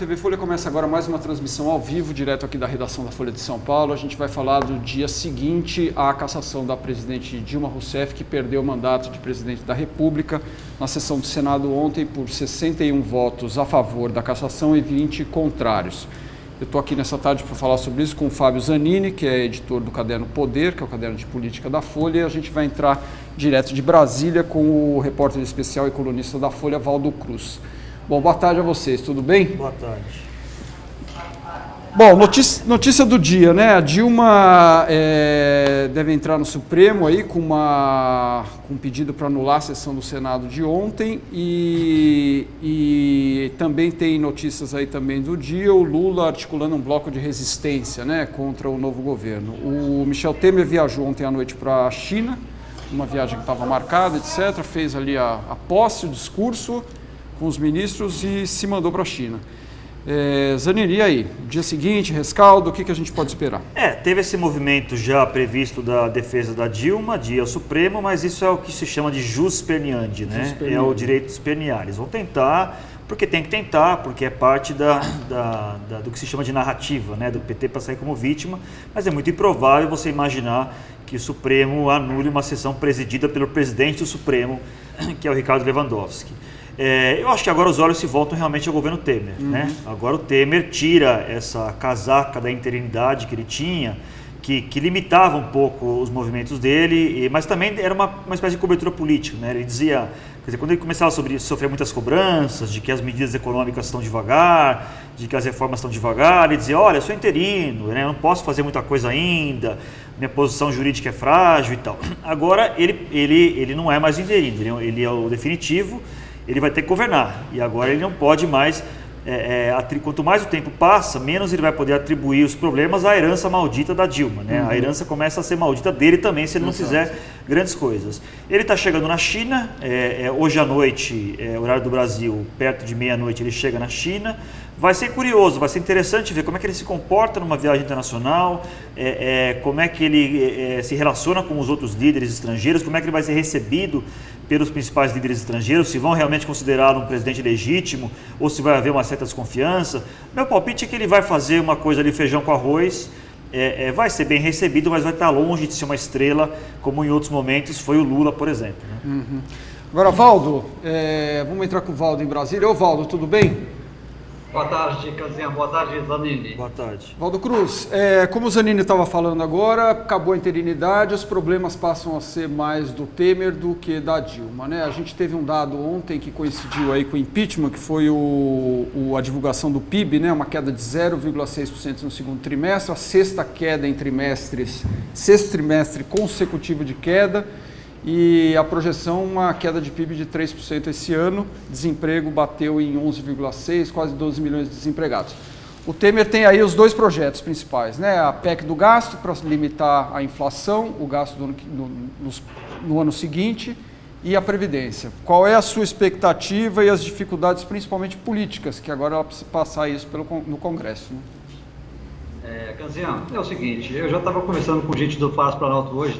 TV Folha começa agora mais uma transmissão ao vivo, direto aqui da redação da Folha de São Paulo. A gente vai falar do dia seguinte à cassação da presidente Dilma Rousseff, que perdeu o mandato de presidente da República na sessão do Senado ontem por 61 votos a favor da cassação e 20 contrários. Eu estou aqui nessa tarde para falar sobre isso com o Fábio Zanini, que é editor do Caderno Poder, que é o caderno de política da Folha, e a gente vai entrar direto de Brasília com o repórter especial e colunista da Folha, Valdo Cruz. Bom, boa tarde a vocês, tudo bem? Boa tarde. Bom, notícia do dia, né? A Dilma deve entrar no Supremo aí com um pedido para anular a sessão do Senado de ontem e também tem notícias aí também do dia, o Lula articulando um bloco de resistência, né, contra o novo governo. O Michel Temer viajou ontem à noite para a China, uma viagem que estava marcada, etc., fez ali a posse, o discurso com os ministros e se mandou para a China. Zanini, e aí? Dia seguinte, rescaldo, o que a gente pode esperar? Teve esse movimento já previsto da defesa da Dilma, de ir ao Supremo, mas isso é o que se chama de jus perniandi, né? É o direito de espernear. Eles vão tentar, porque tem que tentar, porque é parte do que se chama de narrativa, né? Do PT para sair como vítima, mas é muito improvável você imaginar que o Supremo anule uma sessão presidida pelo presidente do Supremo, que é o Ricardo Lewandowski. Eu acho que agora os olhos se voltam realmente ao governo Temer, né? Agora o Temer tira essa casaca da interinidade que ele tinha, que limitava um pouco os movimentos dele, mas também era uma espécie de cobertura política, né? Ele dizia, quer dizer, quando ele começava a sofrer muitas cobranças de que as medidas econômicas estão devagar, de que as reformas estão devagar, ele dizia, olha, eu sou interino, né? Eu não posso fazer muita coisa ainda, minha posição jurídica é frágil e tal. Agora ele não é mais interino, ele é o definitivo. Ele vai ter que governar, e agora ele não pode mais, quanto mais o tempo passa, menos ele vai poder atribuir os problemas à herança maldita da Dilma, né? A herança começa a ser maldita dele também, se ele não fizer grandes coisas. Ele está chegando na China, hoje à noite, horário do Brasil, perto de meia-noite, ele chega na China. Vai ser curioso, vai ser interessante ver como é que ele se comporta numa viagem internacional, como é que ele se relaciona com os outros líderes estrangeiros, como é que ele vai ser recebido pelos principais líderes estrangeiros, se vão realmente considerá-lo um presidente legítimo ou se vai haver uma certa desconfiança. Meu palpite é que ele vai fazer uma coisa ali, feijão com arroz, vai ser bem recebido, mas vai estar longe de ser uma estrela, como em outros momentos foi o Lula, por exemplo. Né? Agora, Valdo, vamos entrar com o Valdo em Brasília. Ô, Valdo, tudo bem? Boa tarde, Casinha. Boa tarde, Zanini. Boa tarde. Valdo Cruz, como o Zanini estava falando agora, acabou a interinidade, os problemas passam a ser mais do Temer do que da Dilma, né? A gente teve um dado ontem que coincidiu aí com o impeachment, que foi a divulgação do PIB, né? Uma queda de 0,6% no segundo trimestre, a sexta queda em trimestres, sexto trimestre consecutivo de queda, e a projeção, uma queda de PIB de 3% esse ano, desemprego bateu em 11,6, quase 12 milhões de desempregados. O Temer tem aí os dois projetos principais, né? A PEC do gasto, para limitar a inflação, o gasto no ano seguinte, e a Previdência. Qual é a sua expectativa e as dificuldades, principalmente políticas, que agora ela precisa passar isso no Congresso, né? Casinha, é o seguinte, eu já estava conversando com gente do Palácio Planalto hoje,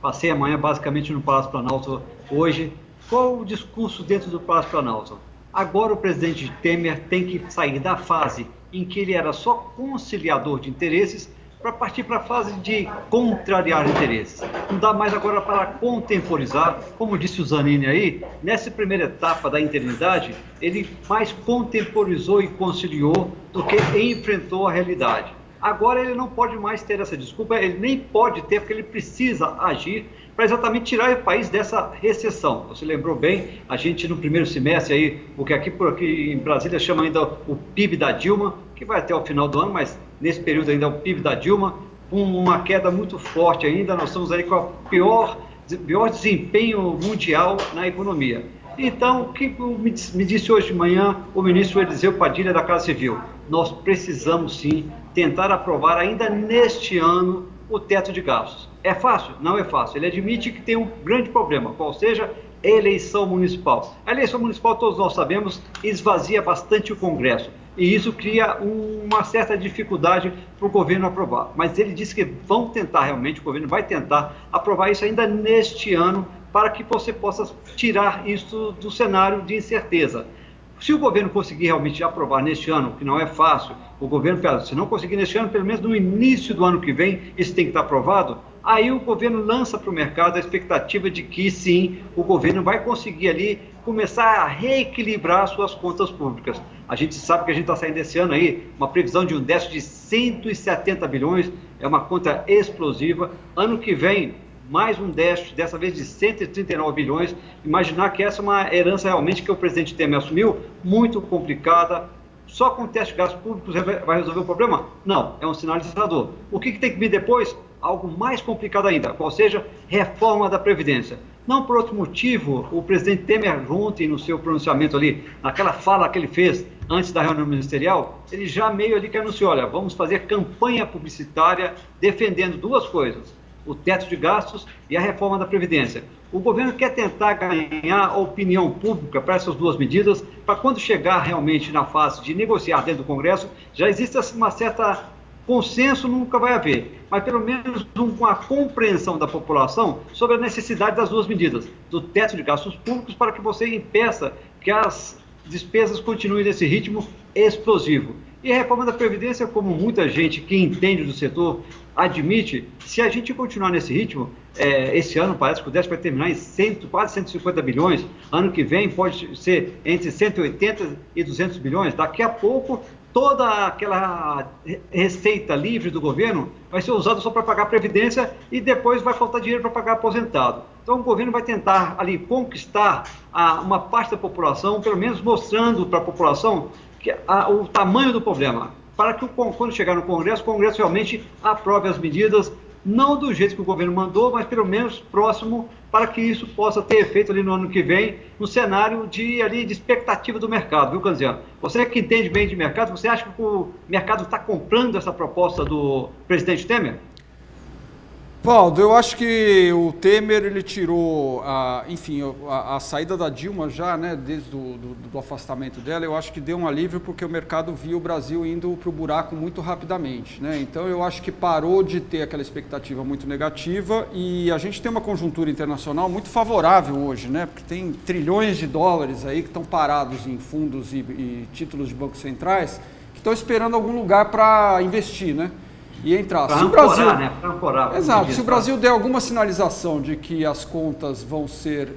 passei amanhã basicamente no Palácio Planalto hoje. Qual o discurso dentro do Palácio Planalto? Agora o presidente Temer tem que sair da fase em que ele era só conciliador de interesses para partir para a fase de contrariar interesses. Não dá mais agora para contemporizar, como disse o Zanini aí, nessa primeira etapa da interinidade, ele mais contemporizou e conciliou do que enfrentou a realidade. Agora ele não pode mais ter essa desculpa, ele nem pode ter, porque ele precisa agir para exatamente tirar o país dessa recessão. Você lembrou bem, a gente no primeiro semestre, aí, o que por aqui em Brasília chama ainda o PIB da Dilma, que vai até o final do ano, mas nesse período ainda é o PIB da Dilma, com uma queda muito forte ainda, nós estamos aí com o pior desempenho mundial na economia. Então, o que me disse hoje de manhã o ministro Eliseu Padilha da Casa Civil? Nós precisamos sim tentar aprovar ainda neste ano o teto de gastos. É fácil? Não é fácil. Ele admite que tem um grande problema, qual seja eleição municipal. A eleição municipal, todos nós sabemos, esvazia bastante o Congresso. E isso cria uma certa dificuldade para o governo aprovar. Mas ele disse que vão tentar realmente, o governo vai tentar aprovar isso ainda neste ano, para que você possa tirar isso do cenário de incerteza. Se o governo conseguir realmente aprovar neste ano, que não é fácil, o governo, se não conseguir neste ano, pelo menos no início do ano que vem, isso tem que estar aprovado, aí o governo lança para o mercado a expectativa de que, sim, o governo vai conseguir ali começar a reequilibrar suas contas públicas. A gente sabe que a gente está saindo desse ano aí, uma previsão de um déficit de 170 bilhões, é uma conta explosiva. Ano que vem, mais um déficit, dessa vez de 139 bilhões. Imaginar que essa é uma herança realmente que o presidente Temer assumiu, muito complicada. Só com o teste de gastos públicos vai resolver o problema? Não, é um sinalizador. O que tem que vir depois? Algo mais complicado ainda, qual seja, reforma da Previdência. Não por outro motivo, o presidente Temer ontem, no seu pronunciamento ali, naquela fala que ele fez antes da reunião ministerial, ele já meio ali que anunciou, olha, vamos fazer campanha publicitária defendendo duas coisas, o teto de gastos e a reforma da Previdência. O governo quer tentar ganhar a opinião pública para essas duas medidas, para quando chegar realmente na fase de negociar dentro do Congresso, já existe uma certa consenso, nunca vai haver, mas pelo menos uma compreensão da população sobre a necessidade das duas medidas, do teto de gastos públicos, para que você impeça que as despesas continuem nesse ritmo explosivo. E a reforma da Previdência, como muita gente que entende do setor admite, se a gente continuar nesse ritmo, esse ano parece que o déficit vai terminar em quase 150 bilhões, ano que vem pode ser entre 180 e 200 bilhões, daqui a pouco toda aquela receita livre do governo vai ser usada só para pagar a Previdência e depois vai faltar dinheiro para pagar aposentado. Então o governo vai tentar ali conquistar uma parte da população, pelo menos mostrando para a população o tamanho do problema, para que quando chegar no Congresso, o Congresso realmente aprove as medidas, não do jeito que o governo mandou, mas pelo menos próximo, para que isso possa ter efeito ali no ano que vem, no cenário de expectativa do mercado, viu, Canziano? Você que entende bem de mercado, você acha que o mercado está comprando essa proposta do presidente Temer? Valdo, eu acho que o Temer, ele tirou, a saída da Dilma já, né, desde do afastamento dela, eu acho que deu um alívio porque o mercado viu o Brasil indo para o buraco muito rapidamente, né? Então eu acho que parou de ter aquela expectativa muito negativa e a gente tem uma conjuntura internacional muito favorável hoje, né? Porque tem trilhões de dólares aí que estão parados em fundos e títulos de bancos centrais que estão esperando algum lugar para investir, né? E entrar. Se o Brasil, né? Exato. Se o Brasil der alguma sinalização de que as contas vão ser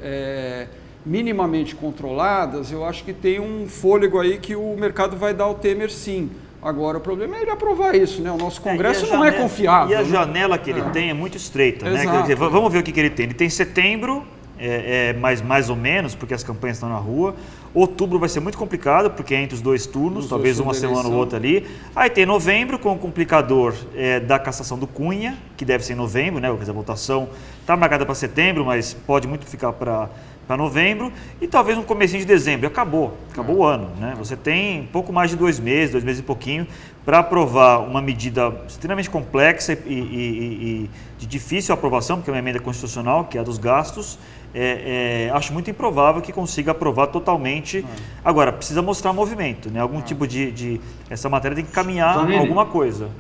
minimamente controladas, eu acho que tem um fôlego aí que o mercado vai dar ao Temer, sim. Agora, o problema é ele aprovar isso, né? O nosso Congresso não é confiável. E a janela que ele tem é muito estreita, né? Quer dizer, vamos ver o que ele tem. Ele tem setembro, mais ou menos, porque as campanhas estão na rua. Outubro vai ser muito complicado, porque é entre os dois turnos, talvez uma semana ou outra ali. Aí tem novembro, com o complicador da cassação do Cunha, que deve ser em novembro, né? Quer dizer, a votação está marcada para setembro, mas pode muito ficar para novembro. E talvez no comecinho de dezembro. Acabou o ano, né? Você tem pouco mais de 2 meses e pouquinho, para aprovar uma medida extremamente complexa e de difícil aprovação, porque é uma emenda constitucional, que é a dos gastos. Acho muito improvável que consiga aprovar totalmente. Agora, precisa mostrar movimento, né? Algum tipo essa matéria tem que caminhar alguma coisa.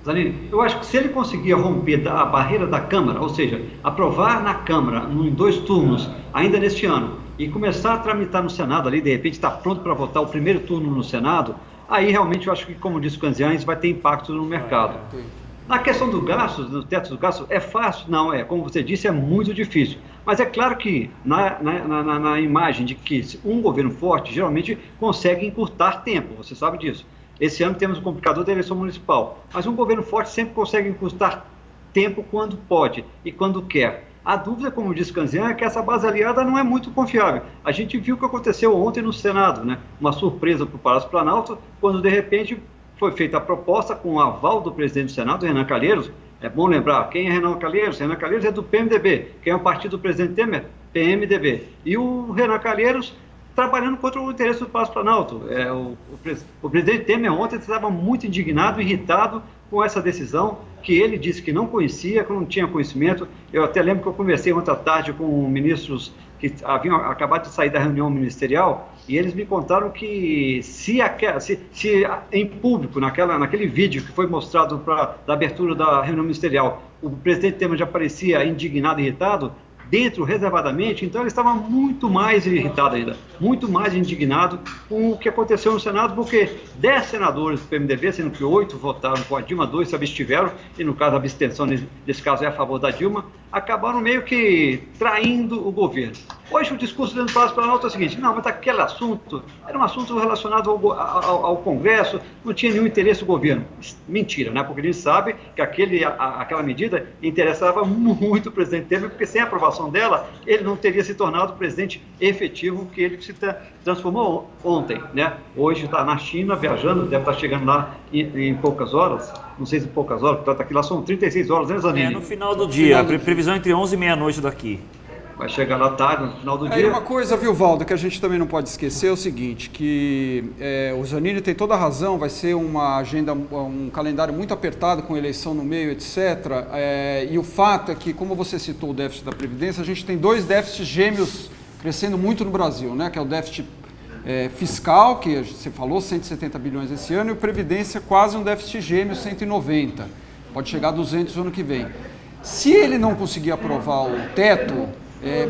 Zanini, eu acho que se ele conseguir romper a barreira da Câmara, ou seja, aprovar na Câmara em 2 turnos, ainda neste ano, e começar a tramitar no Senado ali, de repente está pronto para votar o primeiro turno no Senado, aí realmente eu acho que, como disse o Canziano, isso vai ter impacto no mercado. Na questão do gasto, do teto do gasto, é fácil? Não, como você disse, é muito difícil. Mas é claro que na imagem de que um governo forte geralmente consegue encurtar tempo, você sabe disso. Esse ano temos o complicador da eleição municipal, mas um governo forte sempre consegue encurtar tempo quando pode e quando quer. A dúvida, como disse Canziano, é que essa base aliada não é muito confiável. A gente viu o que aconteceu ontem no Senado, né? Uma surpresa para o Palácio Planalto, quando de repente foi feita a proposta com o aval do presidente do Senado, Renan Calheiros. É bom lembrar, quem é Renan Calheiros? Renan Calheiros é do PMDB. Quem é o partido do presidente Temer? PMDB. E o Renan Calheiros trabalhando contra o interesse do Palácio Planalto. O presidente Temer ontem estava muito indignado, irritado com essa decisão, que ele disse que não conhecia, que não tinha conhecimento. Eu até lembro que eu conversei ontem à tarde com ministros que haviam acabado de sair da reunião ministerial, e eles me contaram que se em público, naquele vídeo que foi mostrado da abertura da reunião ministerial, o presidente Temer já parecia indignado e irritado, dentro reservadamente, então ele estava muito mais irritado ainda, muito mais indignado com o que aconteceu no Senado, porque 10 senadores do PMDB, sendo que 8 votaram com a Dilma, 2 se abstiveram, e no caso a abstenção nesse caso é a favor da Dilma, acabaram meio que traindo o governo. Hoje o discurso dentro do Palácio do Planalto é o seguinte: não, mas aquele assunto era um assunto relacionado ao Congresso, não tinha nenhum interesse do governo. Mentira, né? Porque a gente sabe que aquela medida interessava muito o presidente Temer, porque sem a aprovação dela, ele não teria se tornado o presidente efetivo que ele se transformou ontem, né? Hoje está na China, viajando, deve estar chegando lá em poucas horas, não sei se em poucas horas, porque aqui lá são 36 horas, né, Zanini? No final do dia, previsão entre 11 e meia-noite daqui. Vai chegar lá tarde, no final do dia. Uma coisa, viu, Valdo, que a gente também não pode esquecer é o seguinte, que o Zanini tem toda a razão, vai ser uma agenda, um calendário muito apertado, com eleição no meio, etc. E o fato é que, como você citou o déficit da Previdência, a gente tem 2 déficits gêmeos crescendo muito no Brasil, né? Que é o déficit fiscal, que você falou, 170 bilhões esse ano, e o Previdência quase um déficit gêmeo, 190. Pode chegar a 200 no ano que vem. Se ele não conseguir aprovar o teto,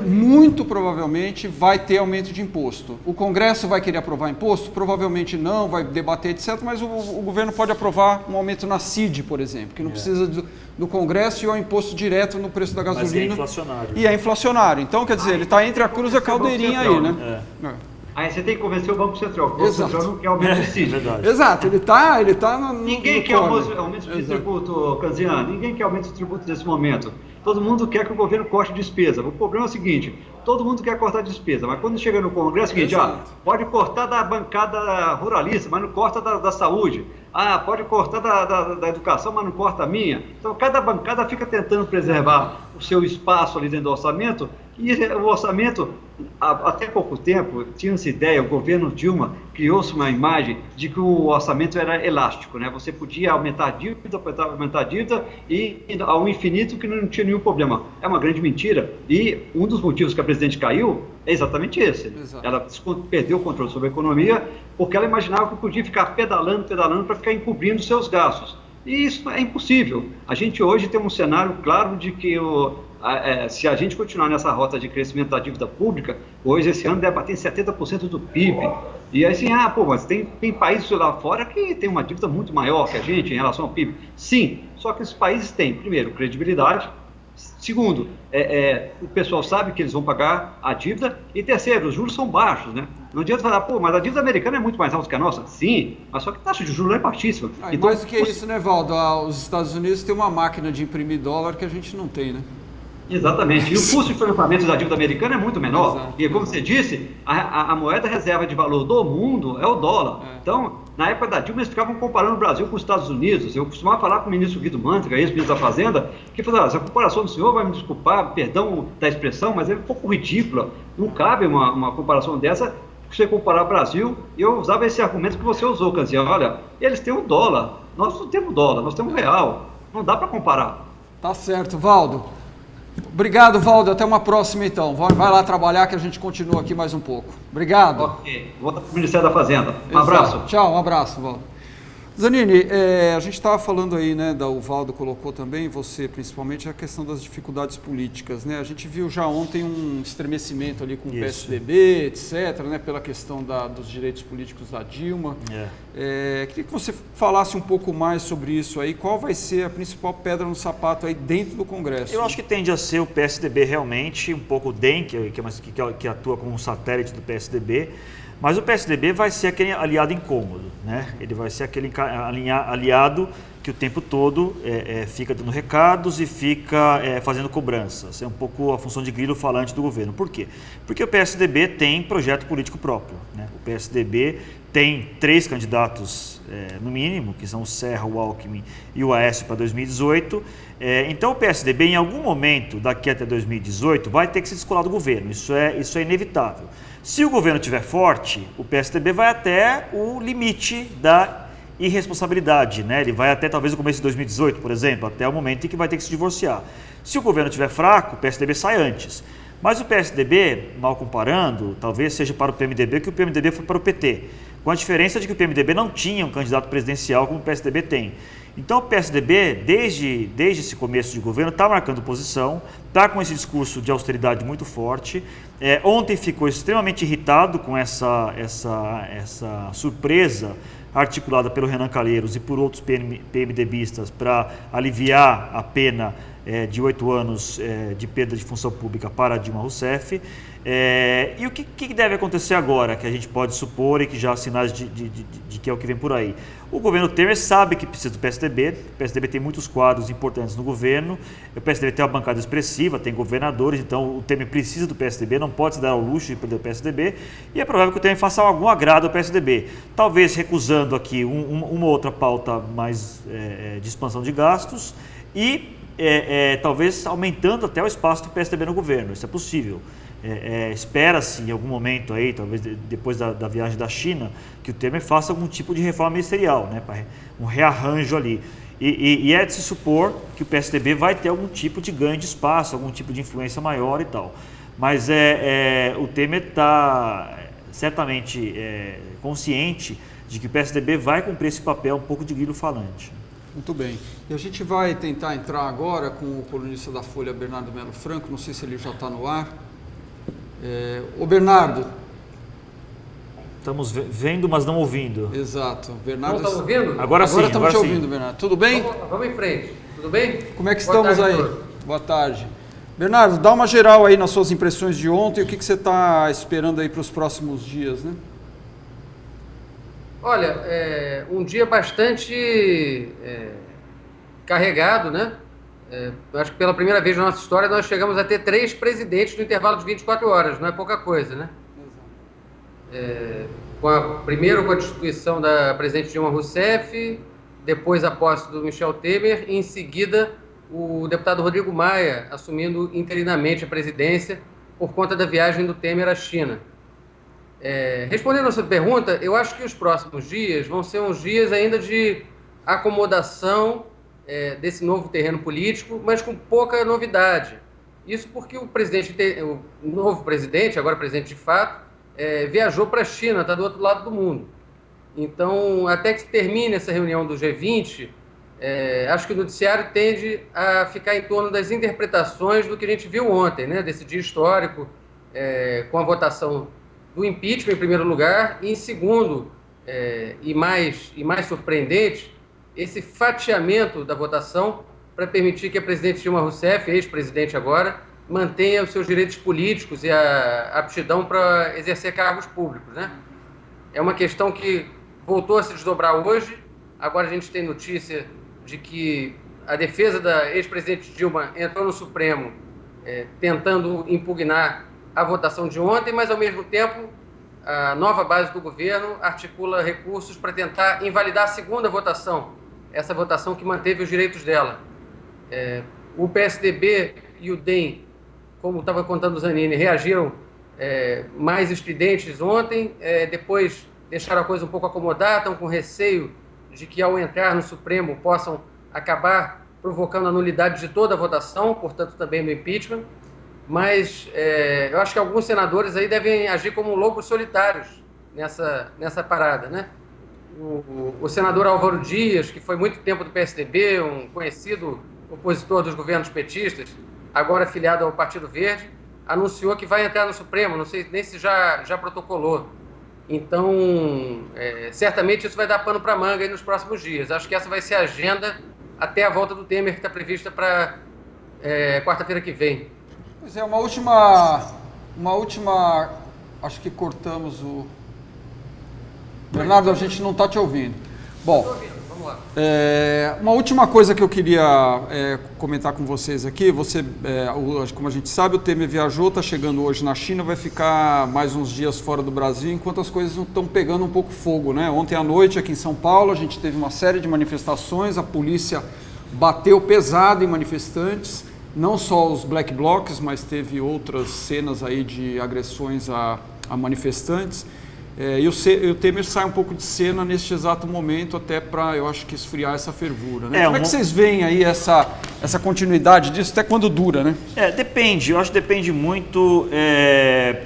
muito provavelmente vai ter aumento de imposto. O Congresso vai querer aprovar imposto? Provavelmente não, vai debater, etc. Mas o governo pode aprovar um aumento na CID, por exemplo, que não precisa do Congresso, e é um imposto direto no preço da gasolina. Mas é inflacionário. E é inflacionário. Então, quer dizer, ele está entre a cruz e a caldeirinha aí, né? Aí você tem que convencer o Banco Central. O Banco Central não quer aumento de CID. Exato, ele tá no Ninguém quer aumento de tributo, Canziano. Ninguém quer aumento de tributo nesse momento. Todo mundo quer que o governo corte despesa. O problema é o seguinte: todo mundo quer cortar despesa, mas quando chega no Congresso é o seguinte: pode cortar da bancada ruralista, mas não corta da saúde. Pode cortar da educação, mas não corta a minha. Então, cada bancada fica tentando preservar o seu espaço ali dentro do orçamento, e o orçamento, até pouco tempo, tinha-se ideia, o governo Dilma criou-se uma imagem de que o orçamento era elástico, né? Você podia aumentar a dívida e ao infinito, que não tinha nenhum problema. É uma grande mentira, e um dos motivos que a presidente caiu é exatamente esse. Exato. Ela perdeu o controle sobre a economia porque ela imaginava que podia ficar pedalando para ficar encobrindo seus gastos. E isso é impossível. A gente hoje tem um cenário claro de que se a gente continuar nessa rota de crescimento da dívida pública, hoje esse ano deve bater em 70% do PIB. E aí assim, mas tem países lá fora que tem uma dívida muito maior que a gente em relação ao PIB. Sim, só que esses países têm, primeiro, credibilidade. Segundo, o pessoal sabe que eles vão pagar a dívida. E terceiro, os juros são baixos, né? Não adianta falar, mas a dívida americana é muito mais alta que a nossa. Sim, mas só que a taxa de juros é baixíssima. E mais do que isso, né, Valdo? Os Estados Unidos têm uma máquina de imprimir dólar que a gente não tem, né? Exatamente. E o custo de financiamento da dívida americana é muito menor. Exato. E como você disse, a moeda reserva de valor do mundo é o dólar. Então, na época da Dilma, eles ficavam comparando o Brasil com os Estados Unidos. Eu costumava falar com o ministro Guido Mantega, ex-ministro da Fazenda, que falou: essa comparação do senhor vai me desculpar, perdão da expressão, mas é um pouco ridícula. Não cabe uma comparação dessa, você comparar o Brasil. E eu usava esse argumento que você usou, Canziano. Olha, eles têm o dólar, nós não temos dólar, nós temos real. Não dá para comparar. Tá certo, Valdo. Obrigado, Valdo. Até uma próxima, então. Vai lá trabalhar que a gente continua aqui mais um pouco. Obrigado. Ok. Volta para o Ministério da Fazenda. Um abraço. Tchau, um abraço, Valdo. Zanini, a gente estava falando aí, né, o Valdo colocou também, você principalmente, a questão das dificuldades políticas, né? A gente viu já ontem um estremecimento ali com o PSDB, etc., né, pela questão dos direitos políticos da Dilma. Queria que você falasse um pouco mais sobre isso aí, qual vai ser a principal pedra no sapato aí dentro do Congresso? Eu acho que tende a ser o PSDB realmente, um pouco o DEM, que atua como um satélite do PSDB, mas o PSDB vai ser aquele aliado incômodo, né? Ele vai ser aquele aliado que o tempo todo fica dando recados e fica fazendo cobranças. É um pouco a função de grilo falante do governo. Por quê? Porque o PSDB tem projeto político próprio, né? O PSDB tem 3 candidatos, no mínimo, que são o Serra, o Alckmin e o Aécio para 2018. Então o PSDB, em algum momento, daqui até 2018, vai ter que se descolar do governo. Isso é inevitável. Se o governo estiver forte, o PSDB vai até o limite da irresponsabilidade, né? Ele vai até talvez o começo de 2018, por exemplo, até o momento em que vai ter que se divorciar. Se o governo estiver fraco, o PSDB sai antes. Mas o PSDB, mal comparando, talvez seja para o PMDB que o PMDB foi para o PT, com a diferença de que o PMDB não tinha um candidato presidencial como o PSDB tem. Então o PSDB, desde esse começo de governo, está marcando posição, está com esse discurso de austeridade muito forte. Ontem ficou extremamente irritado com essa surpresa articulada pelo Renan Calheiros e por outros PMDBistas para aliviar a pena de 8 anos de perda de função pública para Dilma Rousseff. E o que deve acontecer agora, que a gente pode supor e que já há sinais de que é o que vem por aí? O governo Temer sabe que precisa do PSDB, o PSDB tem muitos quadros importantes no governo, o PSDB tem uma bancada expressiva, tem governadores, então o Temer precisa do PSDB, não pode se dar ao luxo de perder o PSDB, e é provável que o Temer faça algum agrado ao PSDB, talvez recusando aqui uma outra pauta mais de expansão de gastos e talvez aumentando até o espaço do PSDB no governo, isso é possível. Espera-se em algum momento aí, talvez depois da viagem da China, que o Temer faça algum tipo de reforma ministerial, né, um rearranjo ali. E é de se supor que o PSDB vai ter algum tipo de ganho de espaço, algum tipo de influência maior e tal. Mas o Temer está certamente consciente de que o PSDB vai cumprir esse papel um pouco de grilo falante. Muito bem. E a gente vai tentar entrar agora com o colunista da Folha, Bernardo Melo Franco, não sei se ele já está no ar. Ô Bernardo. Estamos vendo, mas não ouvindo. Exato. Bernardo, não está ouvindo? Agora sim, estamos te ouvindo, Bernardo. Tudo bem? Vamos em frente. Tudo bem? Como é que estamos aí? Boa tarde. Bernardo, dá uma geral aí nas suas impressões de ontem, o que você está esperando aí para os próximos dias, né? Olha, um dia bastante carregado, né? Acho que pela primeira vez na nossa história nós chegamos a ter 3 presidentes no intervalo de 24 horas, não é pouca coisa, né? Primeiro com a destituição da presidente Dilma Rousseff, depois a posse do Michel Temer e em seguida o deputado Rodrigo Maia assumindo interinamente a presidência por conta da viagem do Temer à China. Respondendo a sua pergunta, eu acho que os próximos dias vão ser uns dias ainda de acomodação desse novo terreno político, mas com pouca novidade. Isso porque o novo presidente, agora presidente de fato, viajou para a China, está do outro lado do mundo. Então, até que termine essa reunião do G20, acho que o noticiário tende a ficar em torno das interpretações do que a gente viu ontem, né, desse dia histórico, com a votação do impeachment em primeiro lugar, e em segundo, e mais surpreendente, esse fatiamento da votação para permitir que a presidente Dilma Rousseff, ex-presidente agora, mantenha os seus direitos políticos e a aptidão para exercer cargos públicos, né? É uma questão que voltou a se desdobrar hoje. Agora a gente tem notícia de que a defesa da ex-presidente Dilma entrou no Supremo tentando impugnar a votação de ontem, mas ao mesmo tempo a nova base do governo articula recursos para tentar invalidar a segunda votação, essa votação que manteve os direitos dela. O PSDB e o DEM, como estava contando o Zanini, reagiram mais estridentes ontem, depois deixaram a coisa um pouco acomodar, estão com receio de que ao entrar no Supremo possam acabar provocando a nulidade de toda a votação, portanto também no impeachment, mas eu acho que alguns senadores aí devem agir como lobos solitários nessa parada, né? O senador Álvaro Dias, que foi muito tempo do PSDB, um conhecido opositor dos governos petistas, agora afiliado ao Partido Verde, anunciou que vai entrar no Supremo, não sei nem se já protocolou. Então, certamente isso vai dar pano para manga aí nos próximos dias. Acho que essa vai ser a agenda até a volta do Temer, que está prevista para quarta-feira que vem. Pois é, uma última, acho que cortamos o... Bernardo, a gente não está te ouvindo. Bom, vamos lá. Uma última coisa que eu queria comentar com vocês aqui, como a gente sabe, o Temer viajou, está chegando hoje na China, vai ficar mais uns dias fora do Brasil, enquanto as coisas estão pegando um pouco fogo, né? Ontem à noite, aqui em São Paulo, a gente teve uma série de manifestações, a polícia bateu pesado em manifestantes, não só os black blocs, mas teve outras cenas aí de agressões a manifestantes. E o Temer sai um pouco de cena neste exato momento, até para, eu acho que, esfriar essa fervura, né? Como é que vocês veem aí essa continuidade disso, até quando dura, né? Depende, eu acho que depende muito,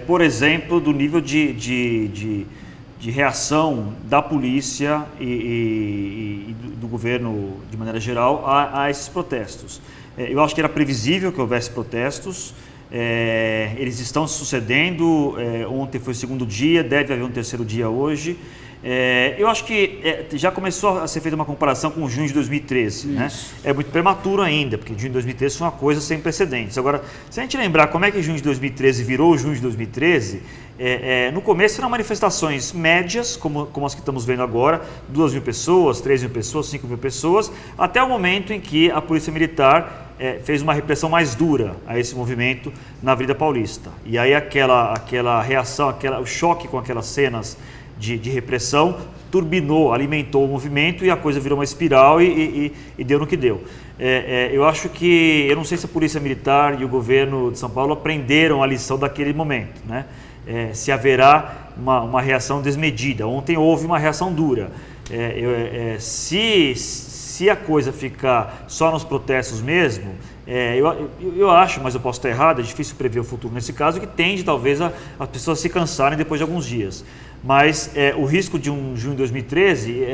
por exemplo, do nível de reação da polícia e do governo de maneira geral a esses protestos. Eu acho que era previsível que houvesse protestos, eles estão se sucedendo, ontem foi o segundo dia, deve haver um terceiro dia hoje. Eu acho que já começou a ser feita uma comparação com junho de 2013, né? É muito prematuro ainda, porque junho de 2013 foi uma coisa sem precedentes. Agora, se a gente lembrar como é que junho de 2013 virou junho de 2013, no começo eram manifestações médias, como as que estamos vendo agora, 2.000 pessoas, 3.000 pessoas, 5.000 pessoas, até o momento em que a Polícia Militar fez uma repressão mais dura a esse movimento na Avenida Paulista. E aí aquela reação, o choque com aquelas cenas de repressão turbinou, alimentou o movimento e a coisa virou uma espiral e deu no que deu. Eu acho que, eu não sei se a Polícia Militar e o governo de São Paulo aprenderam a lição daquele momento, né? Se haverá uma reação desmedida. Ontem houve uma reação dura. Se a coisa ficar só nos protestos mesmo, eu acho, mas eu posso estar errado, é difícil prever o futuro nesse caso, que tende talvez as pessoas se cansarem depois de alguns dias. Mas o risco de um junho de 2013,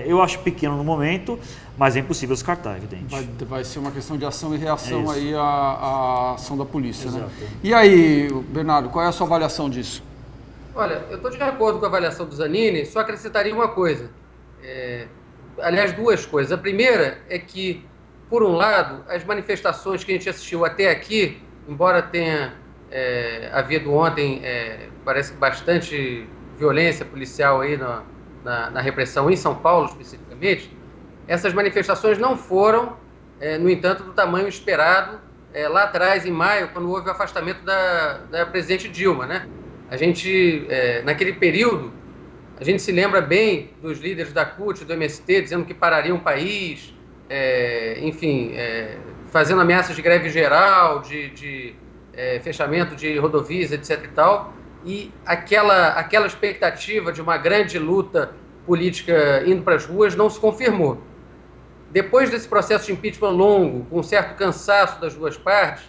eu acho pequeno no momento, mas é impossível descartar, evidente. Vai ser uma questão de ação e reação aí à ação da polícia, Exato. né? E aí, Bernardo, qual é a sua avaliação disso? Olha, eu estou de acordo com a avaliação do Zanini, só acrescentaria uma coisa. Aliás, duas coisas. A primeira é que, por um lado, as manifestações que a gente assistiu até aqui, embora tenha havido ontem, parece que bastante violência policial aí na repressão em São Paulo, especificamente, essas manifestações não foram, no entanto, do tamanho esperado lá atrás, em maio, quando houve o afastamento da presidente Dilma, né? A gente, naquele período, a gente se lembra bem dos líderes da CUT e do MST dizendo que parariam o país, fazendo ameaças de greve geral, de fechamento de rodovias, etc. e tal. E aquela expectativa de uma grande luta política indo para as ruas não se confirmou. Depois desse processo de impeachment longo, com um certo cansaço das duas partes,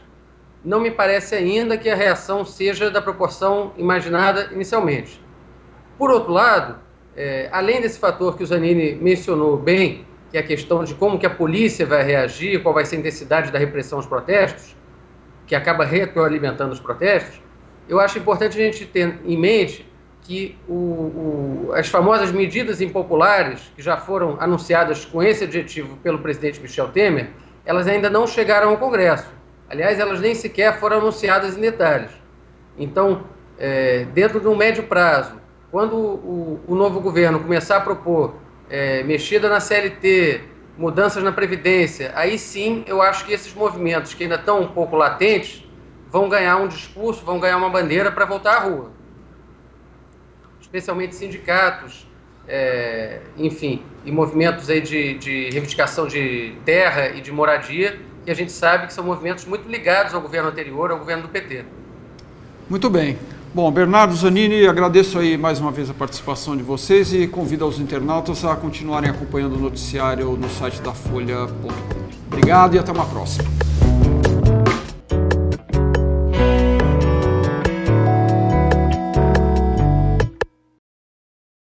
não me parece ainda que a reação seja da proporção imaginada inicialmente. Por outro lado, além desse fator que o Zanini mencionou bem, que é a questão de como que a polícia vai reagir, qual vai ser a intensidade da repressão aos protestos, que acaba retroalimentando os protestos, eu acho importante a gente ter em mente que as famosas medidas impopulares que já foram anunciadas com esse objetivo pelo presidente Michel Temer, elas ainda não chegaram ao Congresso. Aliás, elas nem sequer foram anunciadas em detalhes. Então, dentro de um médio prazo, quando o novo governo começar a propor mexida na CLT, mudanças na Previdência, aí sim eu acho que esses movimentos que ainda estão um pouco latentes vão ganhar um discurso, vão ganhar uma bandeira para voltar à rua. Especialmente sindicatos, e movimentos aí de reivindicação de terra e de moradia, que a gente sabe que são movimentos muito ligados ao governo anterior, ao governo do PT. Muito bem. Bom, Bernardo, Zanini, agradeço aí mais uma vez a participação de vocês e convido os internautas a continuarem acompanhando o noticiário no site da Folha.com. Obrigado e até uma próxima.